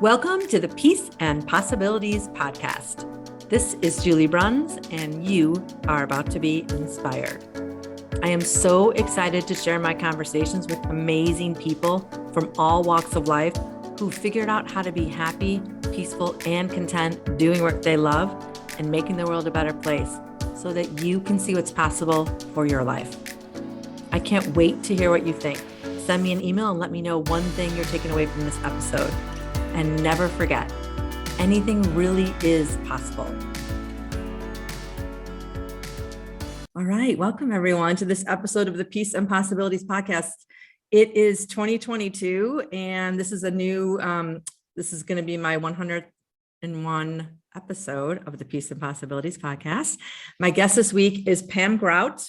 Welcome to the Peace and Possibilities podcast. This is Julie Bruns, and you are about to be inspired. I am so excited to share my conversations with amazing people from all walks of life who figured out how to be happy, peaceful, and content doing work they love and making the world a better place so that you can see what's possible for your life. I can't wait to hear what you think. Send me an email and let me know one thing you're taking away from this episode. And never forget, anything really is possible. All right, welcome everyone to this episode of the Peace and Possibilities podcast. It is 2022, and this is this is going to be my 101 episode of the Peace and Possibilities podcast. My guest this week is Pam Grout,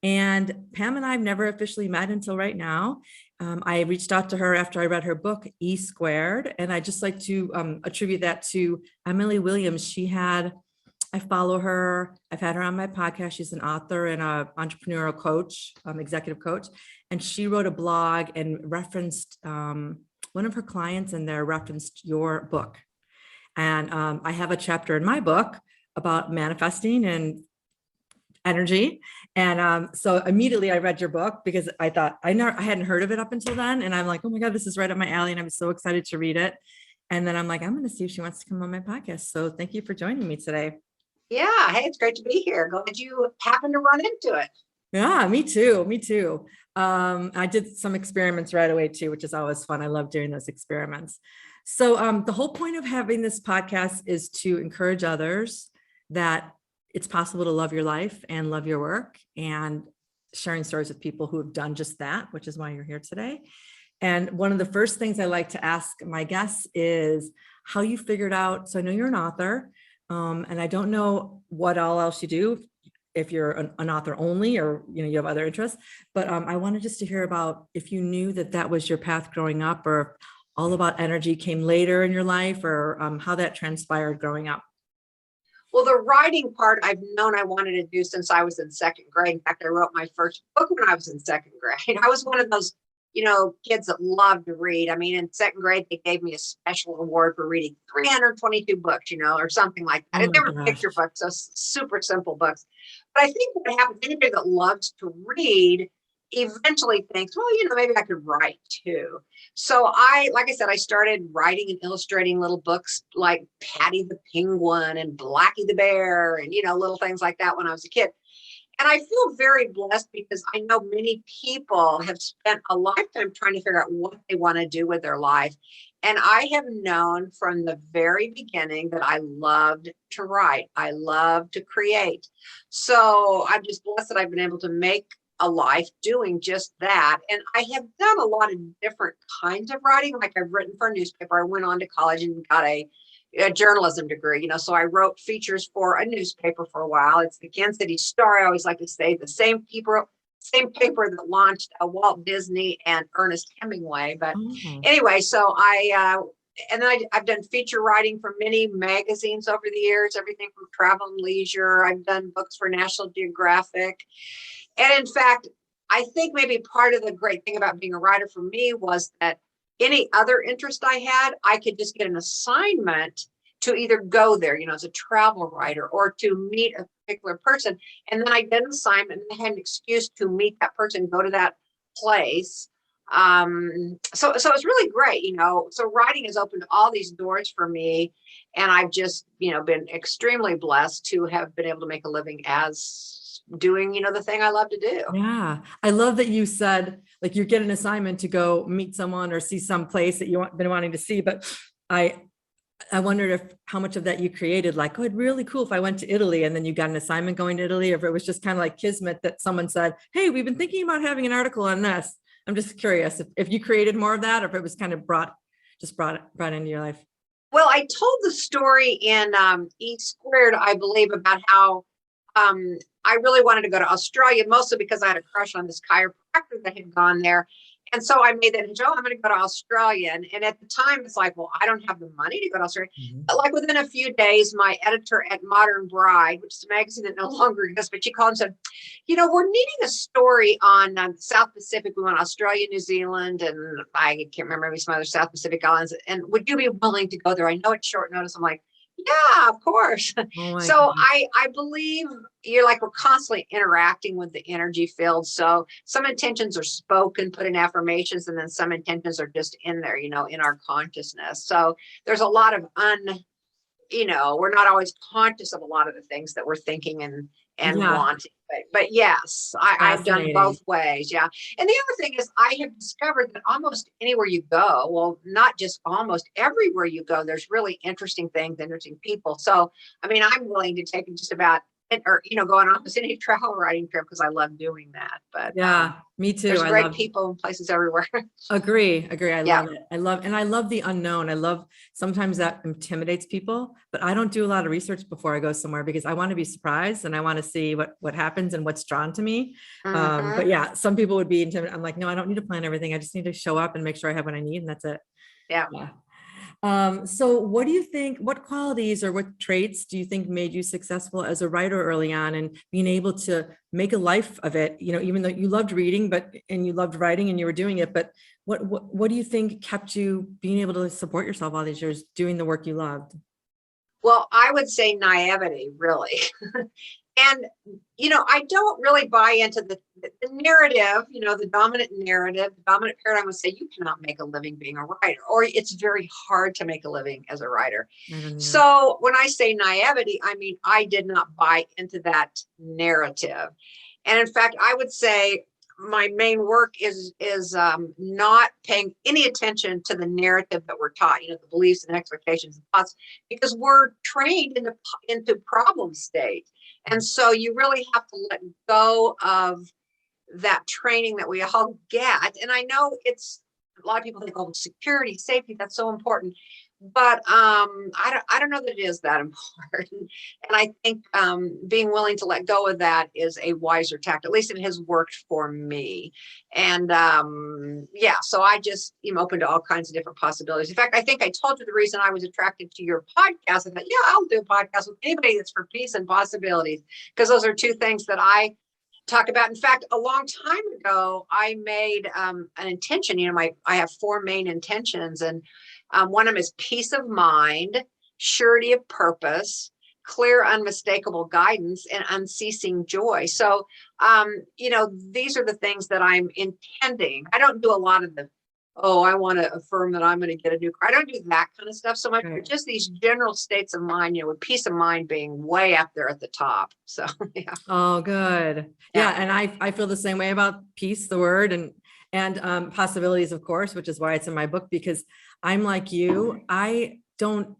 and Pam and I have never officially met until right now. I reached out to her after I read her book, E Squared, and I just like to attribute that to Emily Williams. I follow her. I've had her on my podcast. She's an author and an entrepreneurial coach, executive coach, and she wrote a blog and referenced one of her clients in there referenced your book. And I have a chapter in my book about manifesting and energy. And so immediately I read your book because I thought I hadn't heard of it up until then. And I'm like, oh my God, this is right up my alley. And I'm so excited to read it. And then I'm like, I'm going to see if she wants to come on my podcast. So thank you for joining me today. Yeah. Hey, it's great to be here. Glad you happened to run into it. Yeah, me too. Me too. I did some experiments right away too, which is always fun. I love doing those experiments. So the whole point of having this podcast is to encourage others that it's possible to love your life and love your work, and sharing stories with people who have done just that, which is why you're here today. And one of the first things I like to ask my guests is how you figured out. So I know you're an author, and I don't know what all else you do, if you're an author only, or you have other interests, but I wanted just to hear about if you knew that was your path growing up, or all about energy came later in your life, or how that transpired growing up. Well, the writing part I've known I wanted to do since I was in second grade. In fact, I wrote my first book when I was in second grade. I was one of those, kids that loved to read. I mean, in second grade, they gave me a special award for reading 322 books, or something like that. And they were picture books, so super simple books. But I think what happens, anybody that loves to read eventually thinks, well, maybe I could write too. So like I said, I started writing and illustrating little books like Patty the Penguin and Blackie the Bear and, little things like that when I was a kid. And I feel very blessed because I know many people have spent a lifetime trying to figure out what they want to do with their life. And I have known from the very beginning that I loved to write. I love to create. So I'm just blessed that I've been able to make a life doing just that. And I have done a lot of different kinds of writing. Like I've written for a newspaper. I went on to college and got a journalism degree, so I wrote features for a newspaper for a while. It's the Kansas City Star. I always like to say the same paper that launched Walt Disney and Ernest Hemingway. But anyway, so I've done feature writing for many magazines over the years, everything from Travel and Leisure. I've done books for National Geographic. And in fact, I think maybe part of the great thing about being a writer for me was that any other interest I had, I could just get an assignment to either go there, as a travel writer, or to meet a particular person. And then I get an assignment and I had an excuse to meet that person, go to that place. So it's really great, so writing has opened all these doors for me. And I've just, been extremely blessed to have been able to make a living as doing, the thing I love to do. Yeah. I love that you said, like, you get an assignment to go meet someone or see some place that you've been wanting to see. But I wondered how much of that you created, like, oh, it'd be really cool if I went to Italy and then you got an assignment going to Italy, or if it was just kind of like kismet that someone said, hey, we've been thinking about having an article on this. I'm just curious if you created more of that, or if it was kind of brought into your life. Well, I told the story in E Squared, I believe, about how I really wanted to go to Australia, mostly because I had a crush on this chiropractor that had gone there. And so I made that into, oh, I'm going to go to Australia. And at the time, it's like, well, I don't have the money to go to Australia. But like within a few days, my editor at Modern Bride, which is a magazine that no longer exists, but she called and said, we're needing a story on South Pacific. We want Australia, New Zealand, and I can't remember maybe some other South Pacific islands. And would you be willing to go there? I know it's short notice. I'm like, yeah, of course. Oh So goodness. I believe you're like, we're constantly interacting with the energy field. So some intentions are spoken, put in affirmations, and then some intentions are just in there, in our consciousness. So there's a lot of we're not always conscious of a lot of the things that we're thinking and Yeah, wanting. But yes, I've done fascinating. both ways. Yeah. And the other thing is I have discovered that almost anywhere you go, well, not just almost everywhere you go, there's really interesting things, interesting people. So, I mean, I'm willing to take just about, or, go on almost any travel writing trip because I love doing that. But Yeah, me too. there's I great love people and places everywhere. Agree. I Yeah. love it. I love the unknown. I love sometimes that intimidates people, but I don't do a lot of research before I go somewhere because I want to be surprised and I want to see what happens and what's drawn to me. But yeah, some people would be intimidated. I'm like, no, I don't need to plan everything. I just need to show up and make sure I have what I need, and that's it. Yeah. Yeah. So what do you think, what qualities or what traits do you think made you successful as a writer early on and being able to make a life of it? Even though you loved reading, and you loved writing and you were doing it, but what do you think kept you being able to support yourself all these years doing the work you loved? Well, I would say naivety, really. And, I don't really buy into the narrative, the dominant narrative, the dominant paradigm would say you cannot make a living being a writer, or it's very hard to make a living as a writer. So when I say naivety, I mean, I did not buy into that narrative. And in fact, I would say my main work is not paying any attention to the narrative that we're taught, the beliefs and expectations and thoughts, because we're trained into problem state. And so you really have to let go of that training that we all get. And I know it's a lot of people think, oh, security, safety, that's so important. But I don't know that it is that important. And I think being willing to let go of that is a wiser tact. At least it has worked for me. And so I just am open to all kinds of different possibilities. In fact, I think I told you the reason I was attracted to your podcast. I thought, yeah, I'll do a podcast with anybody that's for peace and possibilities, because those are two things that I talk about. In fact, a long time ago, I made an intention. I have 4 main intentions, and one of them is peace of mind, surety of purpose, clear, unmistakable guidance, and unceasing joy. So, these are the things that I'm intending. I don't do a lot of the, I want to affirm that I'm going to get a new car. I don't do that kind of stuff so much, but just these general states of mind, with peace of mind being way up there at the top. So, yeah. Oh, good. Yeah. And I feel the same way about peace, the word, and possibilities, of course, which is why it's in my book, because I'm like you. I don't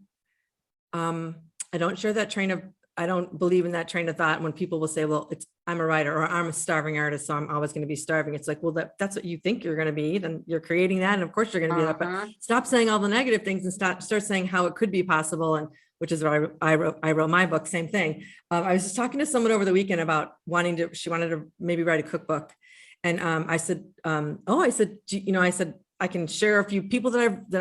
share that I don't believe in that train of thought when people will say, well, I'm a writer or I'm a starving artist, so I'm always going to be starving. It's like, well, that's what you think you're going to be, then you're creating that. And of course you're going to be that, but stop saying all the negative things and start saying how it could be possible. And which is why I wrote my book, same thing. I was just talking to someone over the weekend about she wanted to maybe write a cookbook. And I said, I can share a few people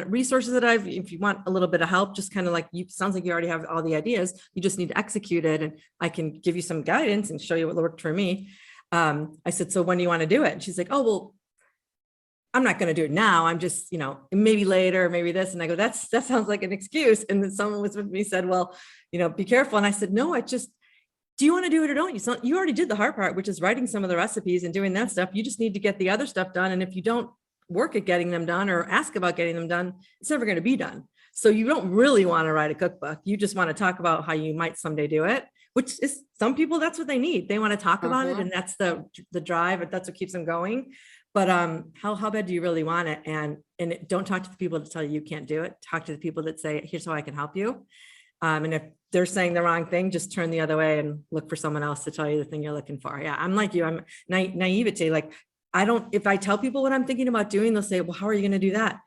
resources that if you want a little bit of help, just kind of like sounds like you already have all the ideas. You just need to execute it. And I can give you some guidance and show you what worked for me. I said, so when do you want to do it? And she's like, oh, well, I'm not going to do it now. I'm just, maybe later, maybe this. And I go, that sounds like an excuse. And then someone was with me said, well, be careful. And I said, no, do you want to do it or don't you? You already did the hard part, which is writing some of the recipes and doing that stuff. You just need to get the other stuff done. And if you don't work at getting them done or ask about getting them done, it's never going to be done. So you don't really want to write a cookbook. You just want to talk about how you might someday do it, which is some people, that's what they need. They want to talk about it. And that's the drive. That's what keeps them going. But how bad do you really want it? And don't talk to the people that tell you can't do it. Talk to the people that say, here's how I can help you. And if they're saying the wrong thing, just turn the other way and look for someone else to tell you the thing you're looking for. Yeah, I'm like you. I'm naivety. Like, if I tell people what I'm thinking about doing, they'll say, well, how are you going to do that?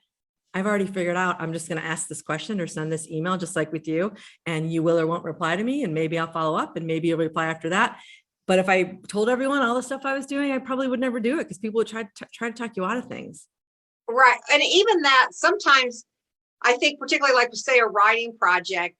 I've already figured out, I'm just going to ask this question or send this email, just like with you, and you will or won't reply to me. And maybe I'll follow up and maybe you'll reply after that. But if I told everyone all the stuff I was doing, I probably would never do it because people would try to talk you out of things. Right. And even that sometimes I think particularly like say a writing project,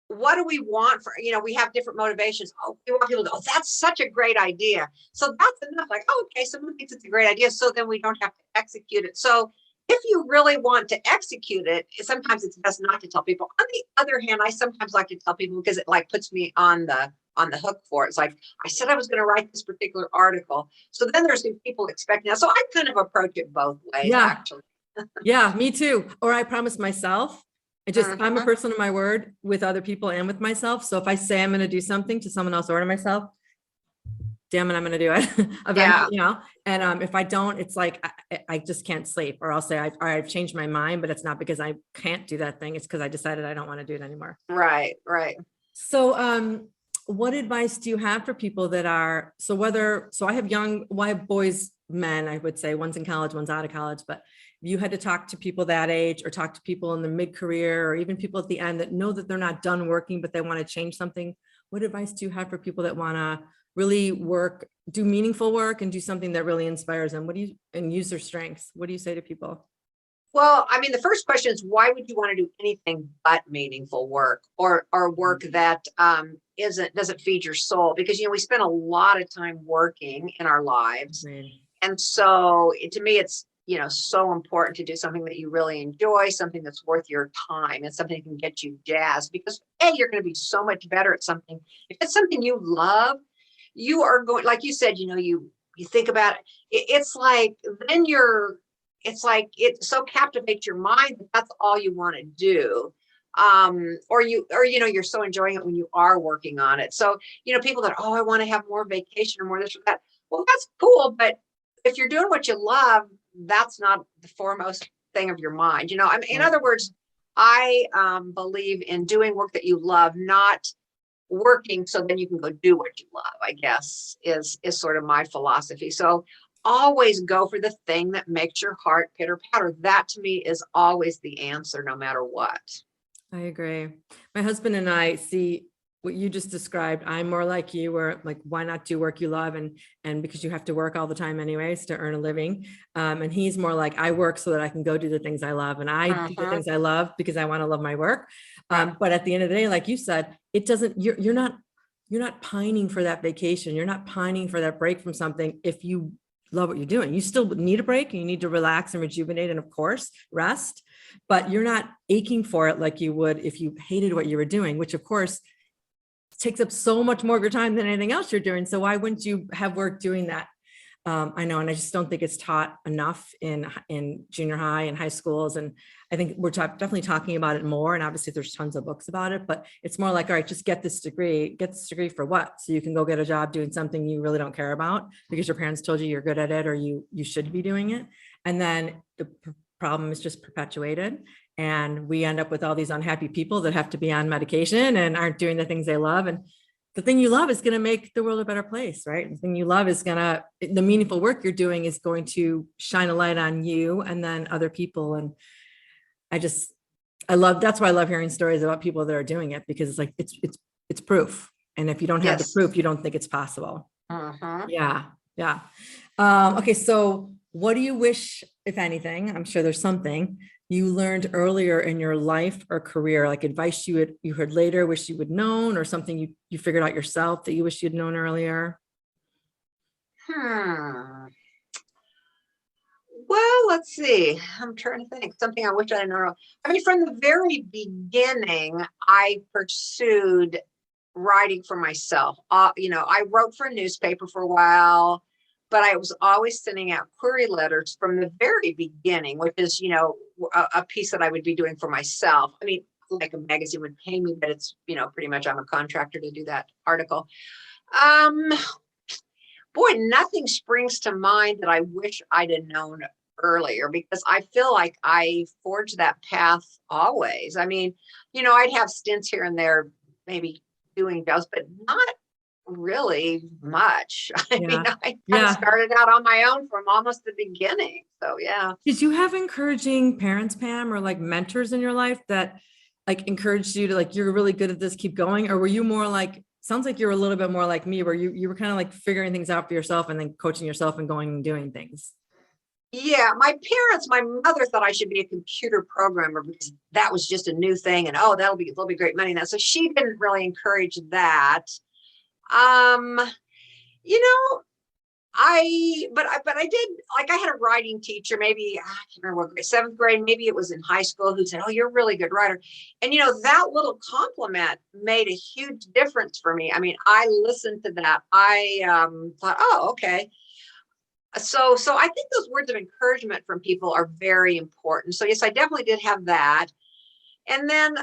what do we want for, we have different motivations. Oh, we want people to go, oh, that's such a great idea. So that's enough. Like, oh, okay, someone thinks it's a great idea. So then we don't have to execute it. So if you really want to execute it, sometimes it's best not to tell people. On the other hand, I sometimes like to tell people because it like puts me on the hook for it. It's like, I said I was going to write this particular article. So then there's people expecting that. So I kind of approach it both ways, actually. Yeah, me too. Or I promise myself. I'm a person of my word with other people and with myself. So if I say I'm going to do something to someone else or to myself, damn it, I'm going to do it. Eventually, and if I don't, it's like, I just can't sleep, or I'll say I've changed my mind, but it's not because I can't do that thing. It's because I decided I don't want to do it anymore. Right. So, what advice do you have for people that are, I have boys, men, I would say one's in college, one's out of college, but you had to talk to people that age or talk to people in the mid-career or even people at the end that know that they're not done working, but they want to change something. What advice do you have for people that want to really do meaningful work and do something that really inspires them? And use their strengths? What do you say to people? Well, I mean, the first question is, why would you want to do anything but meaningful work or work that doesn't feed your soul? Because, we spend a lot of time working in our lives. And so to me, it's, so important to do something that you really enjoy, something that's worth your time and something that can get you jazzed, because you're going to be so much better at something. If it's something you love, you are going, like you said, you think about it. It's like, then it so captivates your mind that that's all you want to do. Or you're so enjoying it when you are working on it. So, people that, I want to have more vacation or more this or that. Well, that's cool. But if you're doing what you love, that's not the foremost thing of your mind. I mean, in other words, I believe in doing work that you love, not working so then you can go do what you love, I guess, is sort of my philosophy. So always go for the thing that makes your heart pitter patter. That to me is always the answer, no matter what. I agree. My husband and I see what you just described. I'm more like you, where like, why not do work you love? And because you have to work all the time anyways to earn a living. And he's more like, I work so that I can go do the things I love. And I do the things I love because I want to love my work. But at the end of the day, like you said, it doesn't, you're not pining for that vacation. You're not pining for that break from something. If you love what you're doing, you still need a break. You need to relax and rejuvenate and of course rest, but you're not aching for it like you would if you hated what you were doing, which of course takes up so much more of your time than anything else you're doing. So why wouldn't you have work doing that? I know, and I just don't think it's taught enough in junior high and high schools. And I think we're definitely talking about it more. And obviously there's tons of books about it, but it's more like, all right, just get this degree for what? So you can go get a job doing something you really don't care about because your parents told you you're good at it or you should be doing it. And then the problem is just perpetuated. And we end up with all these unhappy people that have to be on medication and aren't doing the things they love. And the thing you love is going to make the world a better place, right? The thing you love is the meaningful work you're doing is going to shine a light on you and then other people. And that's why I love hearing stories about people that are doing it, because it's like, it's proof. And if you don't have the proof, you don't think it's possible. Yeah. Okay. So what do you wish, if anything, I'm sure there's something you learned earlier in your life or career, like advice you heard later, wish you would known, or something you figured out yourself that you wish you'd known earlier? Well, let's see. I'm trying to think. Something I wish I didn't know. I mean, from the very beginning, I pursued writing for myself. I wrote for a newspaper for a while, but I was always sending out query letters from the very beginning, which is, a piece that I would be doing for myself. I mean, like a magazine would pay me, but it's, pretty much I'm a contractor to do that article. Boy, nothing springs to mind that I wish I'd have known earlier, because I feel like I forged that path always. I mean, I'd have stints here and there, maybe doing jobs, but not really much. I mean, I kind of started out on my own from almost the beginning. So yeah. Did you have encouraging parents, Pam, or like mentors in your life that like encouraged you to like, you're really good at this, keep going? Or were you more like, sounds like you're a little bit more like me, where you were kind of like figuring things out for yourself and then coaching yourself and going and doing things. Yeah, my mother thought I should be a computer programmer because that was just a new thing, and there'll be great money in that. So she didn't really encourage that. Um, you know, but I did, like, I had a writing teacher, maybe I can't remember what grade, seventh grade, maybe it was in high school, who said, "Oh, you're a really good writer." And that little compliment made a huge difference for me. I mean, I listened to that. I thought, oh, okay. So I think those words of encouragement from people are very important. So yes, I definitely did have that. And then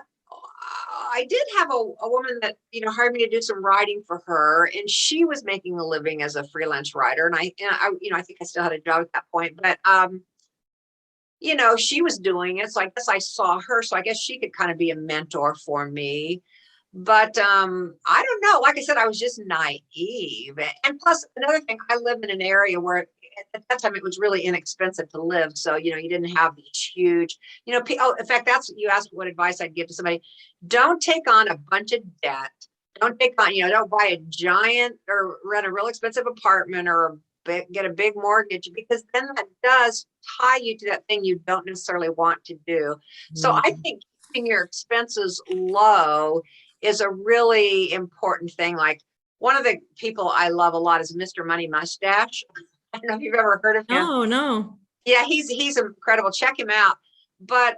I did have a woman that hired me to do some writing for her, and she was making a living as a freelance writer. And I think I still had a job at that point, but she was doing it. So I guess I saw her. So I guess she could kind of be a mentor for me. But I don't know. Like I said, I was just naive. And plus, another thing, I live in an area where at that time it was really inexpensive to live. So, you didn't have these huge, in fact, that's what you asked what advice I'd give to somebody. Don't take on a bunch of debt. Don't take on, don't buy a giant or rent a real expensive apartment or get a big mortgage, because then that does tie you to that thing you don't necessarily want to do. So I think keeping your expenses low is a really important thing. Like, one of the people I love a lot is Mr. Money Mustache. I don't know if you've ever heard of him. Oh, no. Yeah, he's incredible. Check him out. But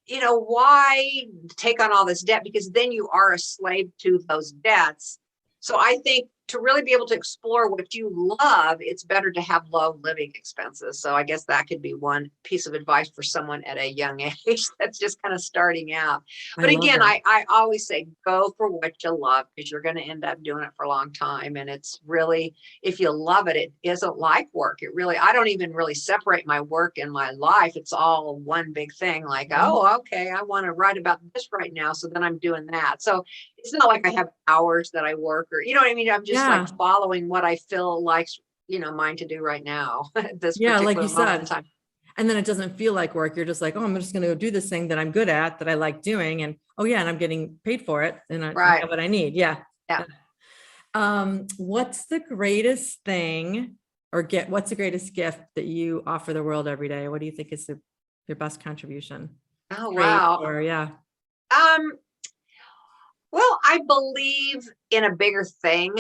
why take on all this debt? Because then you are a slave to those debts. So I think to really be able to explore what you love, it's better to have low living expenses. So I guess that could be one piece of advice for someone at a young age that's just kind of starting out. But again, I always say, go for what you love, because you're going to end up doing it for a long time. And it's really, if you love it, it isn't like work. I don't even really separate my work and my life. It's all one big thing. Like, oh, okay, I want to write about this right now. So then I'm doing that. So it's not like I have hours that I work, or, you know what I mean? I'm just like following what I feel like, mine to do right now at this particular like you moment said. in time. And then it doesn't feel like work. You're just like, oh, I'm just going to go do this thing that I'm good at, that I like doing. And and I'm getting paid for it. And I have what I need. Yeah. What's the greatest thing what's the greatest gift that you offer the world every day? What do you think is your best contribution? Oh, wow. Well, I believe in a bigger thing,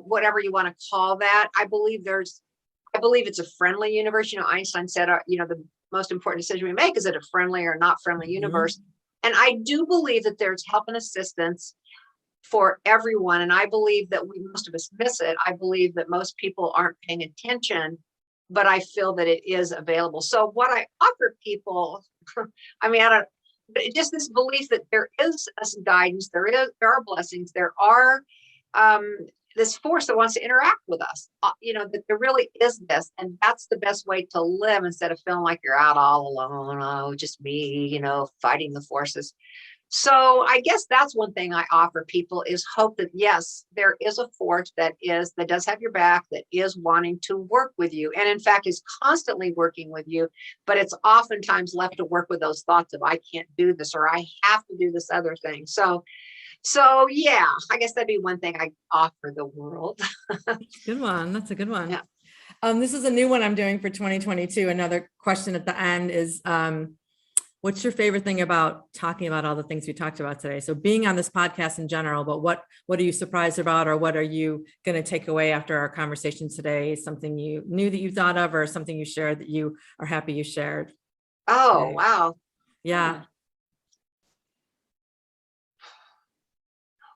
whatever you want to call that. I believe it's a friendly universe. Einstein said, the most important decision we make is it a friendly or not friendly universe. And I do believe that there's help and assistance for everyone. And I believe that most of us miss it. I believe that most people aren't paying attention, but I feel that it is available. So what I offer people, but just this belief that there is guidance, there are blessings, there are this force that wants to interact with us, that there really is this, and that's the best way to live, instead of feeling like you're out all alone, just me, fighting the forces. So I guess that's one thing I offer people, is hope that yes, there is a force that does have your back, that is wanting to work with you, and in fact is constantly working with you. But it's oftentimes left to work with those thoughts of, I can't do this, or I have to do this other thing. So yeah, I guess that'd be one thing I offer the world. Good one. That's a good one. Yeah. This is a new one I'm doing for 2022. Another question at the end is, what's your favorite thing about talking about all the things we talked about today? So being on this podcast in general, but what are you surprised about, or what are you going to take away after our conversation today? Something you knew that you thought of, or something you shared that you are happy you shared? Oh, today? wow. Yeah.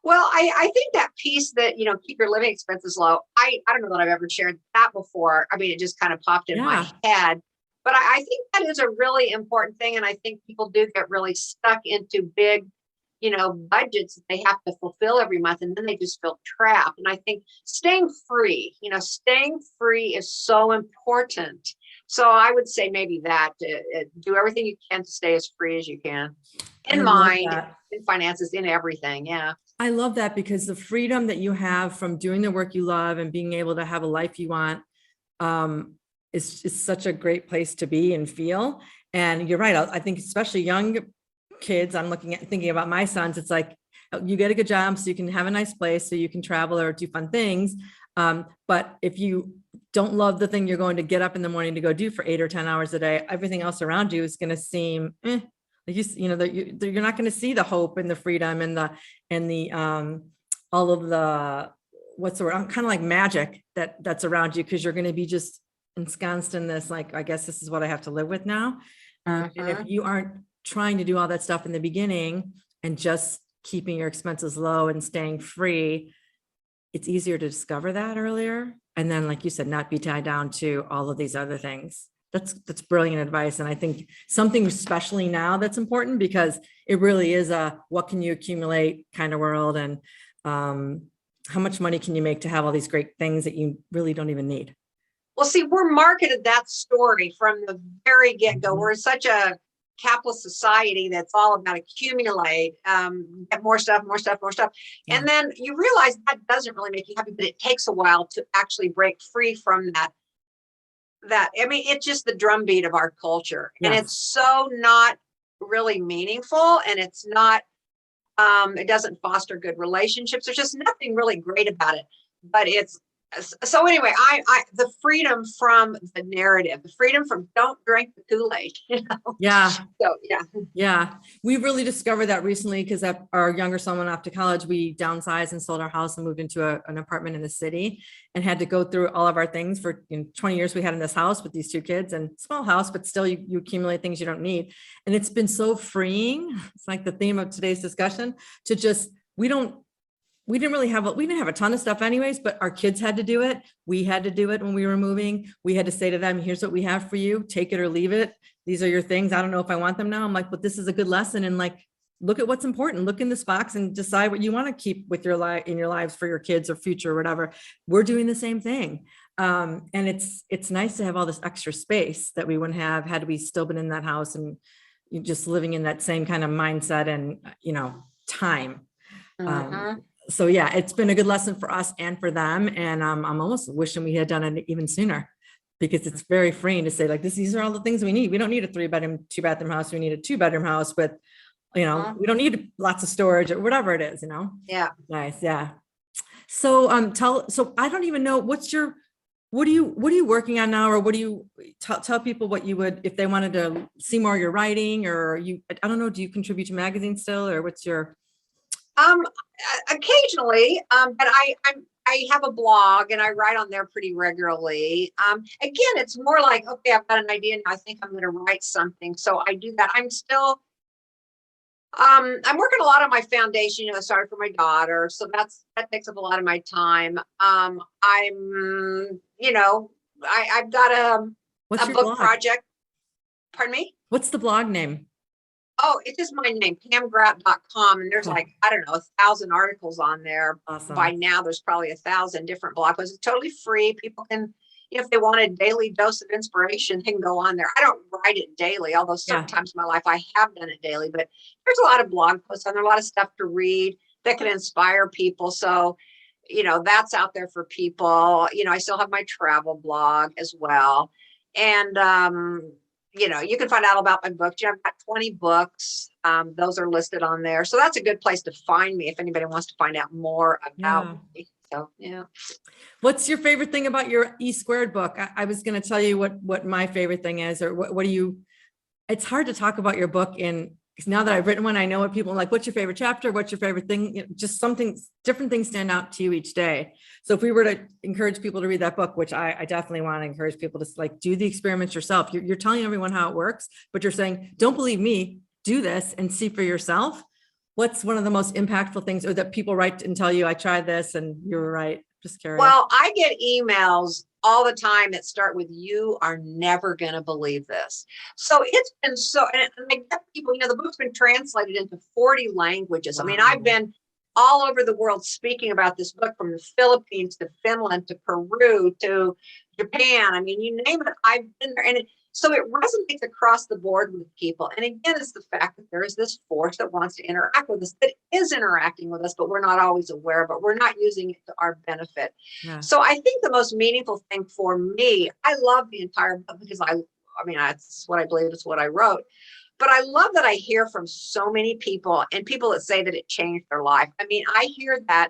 Well, I think that piece that, keep your living expenses low, I don't know that I've ever shared that before. I mean, it just kind of popped in my head. But I think that is a really important thing. And I think people do get really stuck into big, budgets that they have to fulfill every month. And then they just feel trapped. And I think staying free is so important. So I would say maybe that do everything you can to stay as free as you can, in mind, in finances, in everything. Yeah. I love that, because the freedom that you have from doing the work you love and being able to have a life you want, is such a great place to be and feel. And you're right. I think especially young kids, I'm thinking about my sons. It's like, you get a good job so you can have a nice place, so you can travel or do fun things. But if you don't love the thing you're going to get up in the morning to go do for 8 or 10 hours a day, everything else around you is going to seem, like you're not going to see the hope and the freedom and the all of the, what's the word? I'm kind of like magic that's around you, because you're going to be just ensconced in this, like, I guess this is what I have to live with now. And if you aren't trying to do all that stuff in the beginning and just keeping your expenses low and staying free, it's easier to discover that earlier. And then, like you said, not be tied down to all of these other things. That's brilliant advice. And I think something especially now that's important, because it really is a, what can you accumulate kind of world. And how much money can you make to have all these great things that you really don't even need? Well, see, we're marketed that story from the very get-go. We're in such a capitalist society that's all about accumulate, get more stuff. Yeah. And then you realize that doesn't really make you happy, but it takes a while to actually break free from that. I mean, it's just the drumbeat of our culture. And Yes. it's so not really meaningful, and it's not, it doesn't foster good relationships. There's just nothing really great about it. But it's, so anyway, the freedom from the narrative, the freedom from don't drink the Kool-Aid, Yeah. So Yeah, we really discovered that recently, because our younger son went off to college. We downsized and sold our house and moved into an apartment in the city, and had to go through all of our things for 20 years we had in this house with these 2 kids, and small house, but still you accumulate things you don't need. And it's been so freeing. It's like the theme of today's discussion, to just, we didn't have a ton of stuff anyways, but our kids had to do it. We had to do it when we were moving. We had to say to them, here's what we have for you, take it or leave it. These are your things. I don't know if I want them now. I'm like, but this is a good lesson. And like, look at what's important, look in this box and decide what you want to keep with your life, in your lives, for your kids or future or whatever. We're doing the same thing. And it's nice to have all this extra space that we wouldn't have had we still been in that house and just living in that same kind of mindset and, time. So yeah, it's been a good lesson for us and for them. And I'm almost wishing we had done it even sooner, because it's very freeing to say, like, these are all the things we need. We don't need a 3-bedroom, 2-bathroom house. We need a 2-bedroom house with, we don't need lots of storage or whatever it is, Yeah. Nice. Yeah. So, so I don't even know what are you working on now? Or what do you tell people what you would, if they wanted to see more of your writing, or I don't know, do you contribute to magazines still, or what's your? Occasionally, but I have a blog and I write on there pretty regularly. Again, it's more like, okay, I've got an idea and I think I'm going to write something. So I do that. I'm still, I'm working a lot on my foundation, I started for my daughter. So that takes up a lot of my time. I've got a What's your book blog? project. Pardon me? What's the blog name? Oh, it's just my name, pamgrout.com. And there's like, I don't know, 1,000 articles on there. Awesome. By now, there's probably 1,000 different blog posts. It's totally free. People can, if they want a daily dose of inspiration, they can go on there. I don't write it daily, although sometimes in my life I have done it daily, but there's a lot of blog posts on there, a lot of stuff to read that can inspire people. So, that's out there for people. I still have my travel blog as well. And, you can find out about my books. I've got 20 books. Those are listed on there. So that's a good place to find me if anybody wants to find out more about me. So, yeah. What's your favorite thing about your E² book? I was going to tell you what my favorite thing is, or what do you, it's hard to talk about your book because now that I've written one, I know what people are like, what's your favorite chapter? What's your favorite thing? Just different things stand out to you each day. So if we were to encourage people to read that book, which I definitely want to encourage people to like do the experiments yourself. You're telling everyone how it works, but you're saying, don't believe me, do this and see for yourself. What's one of the most impactful things, or that people write and tell you, I tried this and you were right? Just curious. Well, I get emails all the time that start with, you are never going to believe this. So it's been and I get people, the book's been translated into 40 languages. Wow. I mean, I've been all over the world speaking about this book, from the Philippines to Finland to Peru to Japan. I mean, you name it, I've been there. And so it resonates across the board with people. And again, it's the fact that there is this force that wants to interact with us, that is interacting with us, but we're not always aware, but we're not using it to our benefit. Yeah. So I think the most meaningful thing for me, I love the entire book because I mean, that's what I believe, it's what I wrote. But I love that I hear from so many people and people that say that it changed their life. I mean, I hear that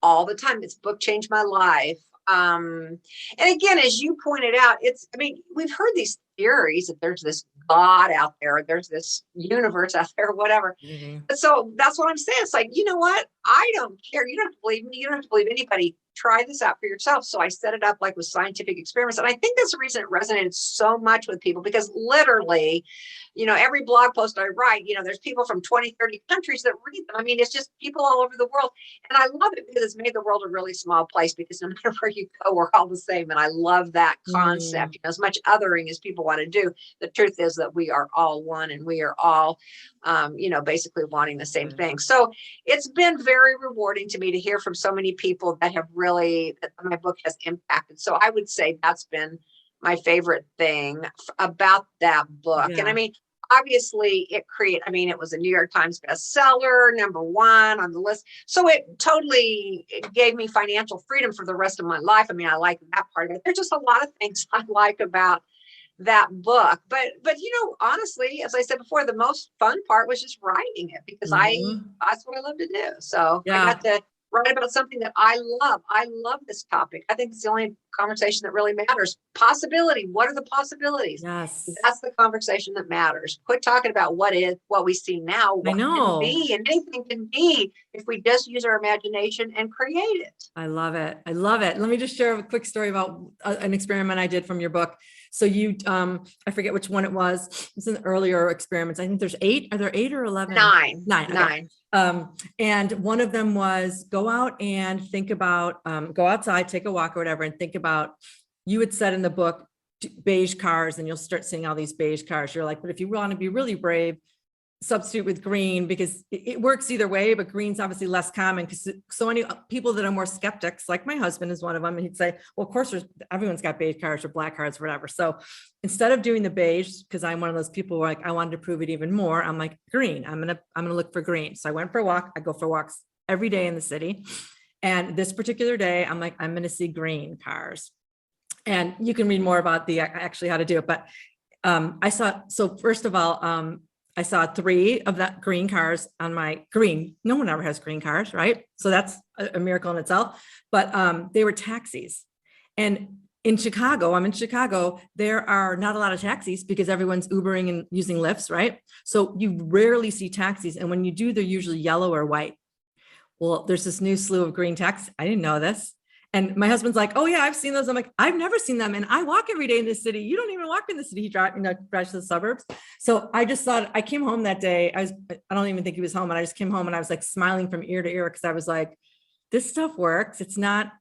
all the time. This book changed my life. And again, as you pointed out, I mean, we've heard these theories that there's this God out there, there's this universe out there, whatever. Mhm. So that's what I'm saying. It's like, you know what? I don't care. You don't have to believe me. You don't have to believe anybody. Try this out for yourself. So I set it up like with scientific experiments. And I think that's the reason it resonated so much with people, because literally, every blog post I write, there's people from 20, 30 countries that read them. I mean, it's just people all over the world. And I love it because it's made the world a really small place, because no matter where you go, we're all the same. And I love that concept. As much othering as people want to do, the truth is that we are all one, and we are all, basically wanting the same thing. So it's been very rewarding to me to hear from so many people that my book has impacted. So I would say that's been my favorite thing about that book. Yeah. And I mean, obviously it was a New York Times bestseller, #1 on the list. So it gave me financial freedom for the rest of my life. I mean, I like that part of it. There's just a lot of things I like about that book. But honestly, as I said before, the most fun part was just writing it, because that's what I love to do. So I got to write about something that I love. I love this topic. I think it's the only conversation that really matters. Possibility. What are the possibilities? Yes. That's the conversation that matters. Quit talking about what we see now. What I know. can be, and anything can be if we just use our imagination and create it. I love it. I love it. Let me just share a quick story about an experiment I did from your book. So I forget which one it was. It's in the earlier experiments. I think there's 8. Are there 8 or 11? 9. Okay. And one of them was go out and think about, go outside, take a walk or whatever, and think about, you had said in the book, beige cars, and you'll start seeing all these beige cars. You're like, but if you want to be really brave, substitute with green, because it works either way, but green's obviously less common, because so many people that are more skeptics, like my husband is one of them, and he'd say, well, of course everyone's got beige cars or black cars or whatever. So instead of doing the beige, because I'm one of those people where I wanted to prove it even more, I'm like, green, I'm gonna look for green. So I went for a walk. I go for walks every day in the city, and this particular day I'm like, I'm gonna see green cars. And you can read more about actually how to do it, but first of all, I saw 3 of that green cars on my green. No one ever has green cars, right? So that's a miracle in itself. But they were taxis. And in Chicago, I'm in Chicago, there are not a lot of taxis because everyone's Ubering and using lifts, right? So you rarely see taxis. And when you do, they're usually yellow or white. Well, there's this new slew of green taxis. I didn't know this. And my husband's like, oh yeah, I've seen those. I'm like, I've never seen them. And I walk every day in the city. You don't even walk in the city. He drives to the suburbs. So I just thought, I came home that day. I don't even think he was home. And I just came home and I was like smiling from ear to ear, because I was like, this stuff works. It's not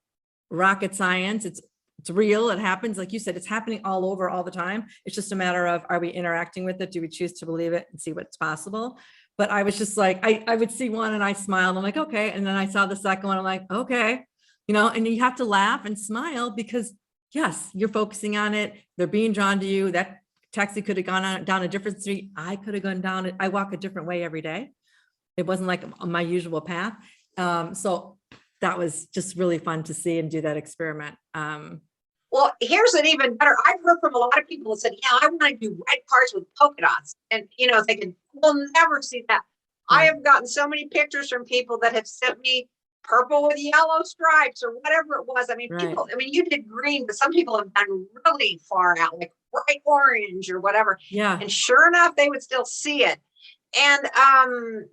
rocket science. It's real. It happens. Like you said, it's happening all over all the time. It's just a matter of, are we interacting with it? Do we choose to believe it and see what's possible? But I was just like, I would see one and I smiled. I'm like, okay. And then I saw the second one. I'm like, okay. And you have to laugh and smile, because yes, you're focusing on it. They're being drawn to you. That taxi could have gone down a different street. I could have gone down it. I walk a different way every day. It wasn't like my usual path. So that was just really fun to see and do that experiment. Well, here's an even better. I've heard from a lot of people that said, yeah, I want to do red cars with polka dots. And, thinking, we'll never see that. I have gotten so many pictures from people that have sent me purple with yellow stripes or whatever it was. I mean, you did green, but some people have done really far out, like bright orange or whatever. Yeah. And sure enough, they would still see it. And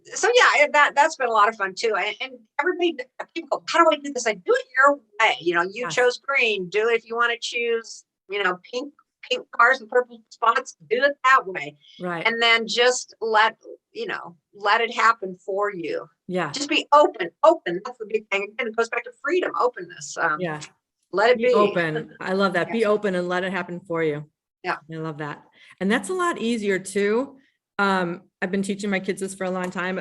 so yeah, that's been a lot of fun too. And everybody, people go, how do I do this? I do it your way. You chose green. Do it if you want to choose, pink cars with purple spots. Do it that way. Right. And then just let it happen for you. Yeah. Just be open. That's the big thing. Again, it goes back to freedom, openness. Yeah. Let it be open. I love that. Yeah. Be open and let it happen for you. Yeah. I love that. And that's a lot easier too. I've been teaching my kids this for a long time,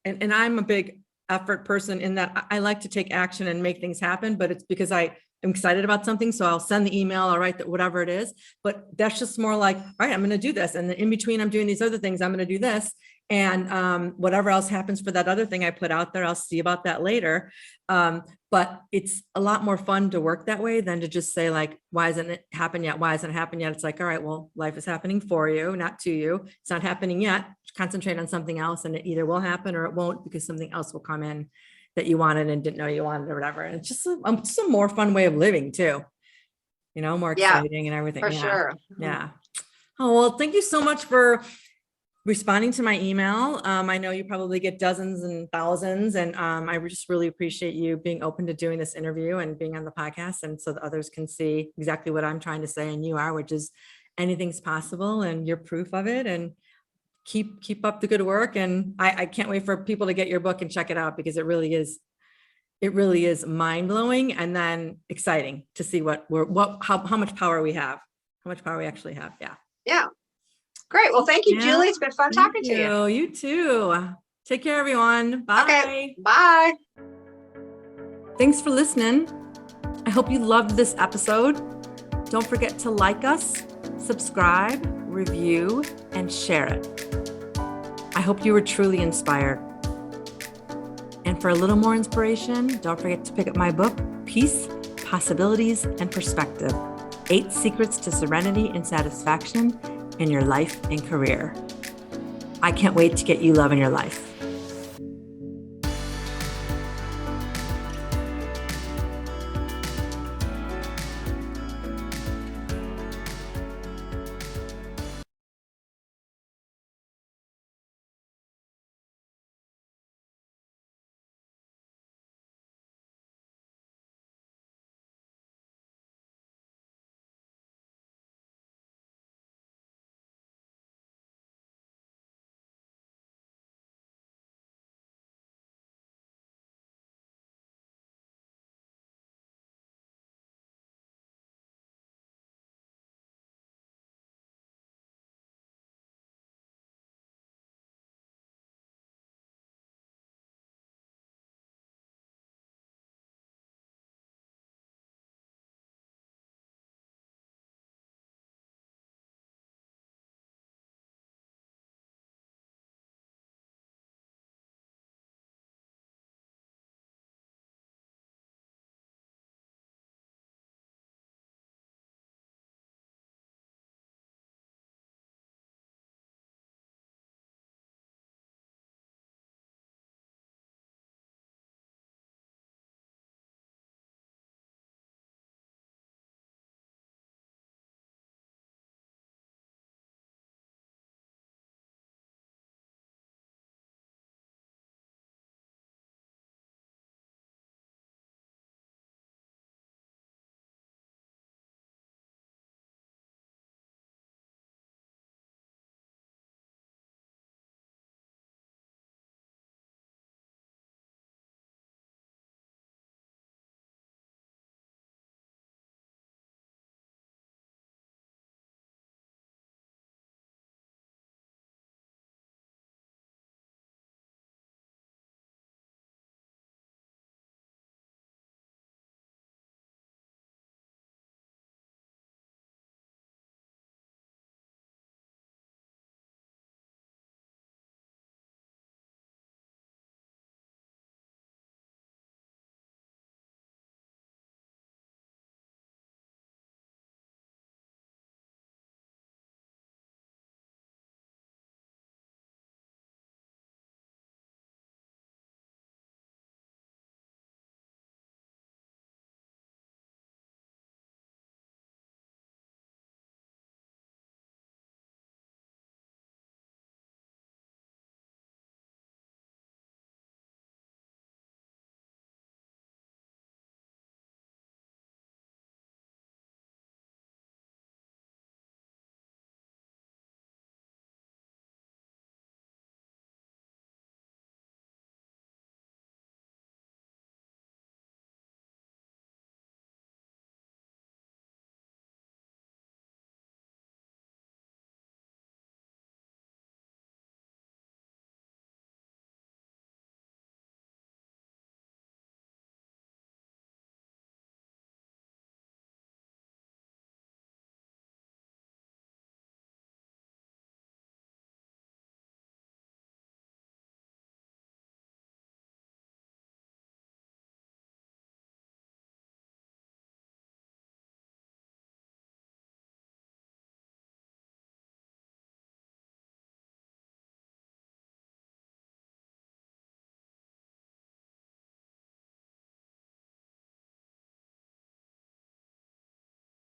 and I'm a big effort person in that I like to take action and make things happen, but it's because I am excited about something. So I'll send the email, I'll write whatever it is, but that's just more like, all right, I'm going to do this. And then in between I'm doing these other things, I'm going to do this. And whatever else happens for that other thing I put out there, I'll see about that later. But it's a lot more fun to work that way than to just say like, why hasn't it happened yet? Why hasn't it happened yet? It's like, all right, well, life is happening for you, not to you. It's not happening yet. Concentrate on something else, and it either will happen or it won't, because something else will come in that you wanted and didn't know you wanted or whatever. And it's just a more fun way of living too, more exciting and everything. For sure. Yeah. Oh, well, thank you so much for responding to my email. I know you probably get dozens and thousands, and I just really appreciate you being open to doing this interview and being on the podcast, and so that others can see exactly what I'm trying to say and you are, which is anything's possible, and you're proof of it. And keep up the good work. And I can't wait for people to get your book and check it out, because it really is mind-blowing, and then exciting to see how much power we have, how much power we actually have. Yeah. Yeah. Great. Well, thank you, Julie. It's been fun talking to you. You too. Take care, everyone. Bye. Okay. Bye. Thanks for listening. I hope you loved this episode. Don't forget to like us, subscribe, review, and share it. I hope you were truly inspired. And for a little more inspiration, don't forget to pick up my book, Peace, Possibilities, and Perspective: 8 Secrets to Serenity and Satisfaction in Your Life and Career. I can't wait to get you love in your life.